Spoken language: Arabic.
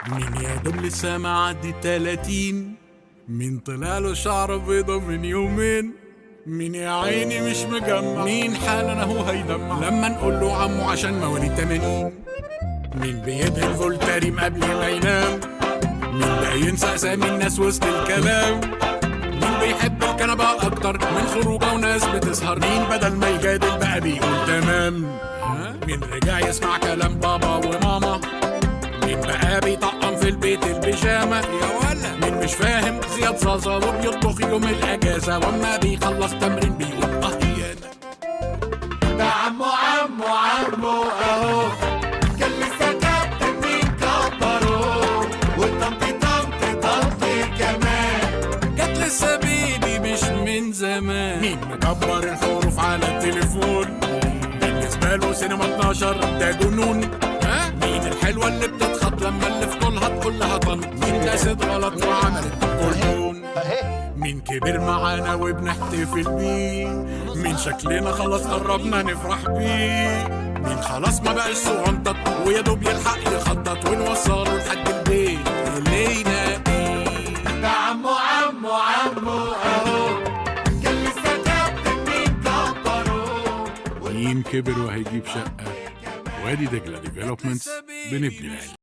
مين يا دوب لسه معدي 30؟ مين طلع له شعر بيضة من يومين؟ مين يا عيني مش مجمع؟ مين حالا اهو هيدمع لما نقول له عمو عشان مواليد 80؟ مين بيدهن فولتاريم قبل ما ينام؟ مين ده ينسى اسامي الناس وسط الكلام؟ مين بيحب الكنبة اكتر من خروجه وناس بتسهر؟ مين بدل ما يجادل بقى بيقول تمام؟ مين رجع يسمع كلام بابا وماما؟ مين بقى بيطقم في البيت البيجامة؟ يا ولا مين مش فاهم زياد زازا وبيطبخ يوم الاجازة واما بيخلص تمرين بيقول طهيانة؟ ده عمو اهو كان لسه كابتن مين كبروه والطنطي كمان جت لسه بيبي مش من زمان. مين مكبر الحروف على التليفون؟ بالنسبة له سينما 12 ده جنون. مين الحلوة اللي بتتخط لما اللي في طولها تقولها طن؟ مين داست غلط وعملت كرتون؟ مين كبر معانا وبنحتفل بيه؟ مين شكلنا خلاص قربنا نفرح بيه؟ مين خلاص ما بقاش صغنطط ويا دوب يلحق يخطط ونوصله لحد البيت اللي ينقيه؟ ده عمو اهو كان لسه كابتن مين كبروه مين كبر وهيجيب شقة؟ وادي دجلة ديفلوبمنتس بنبني العيلة.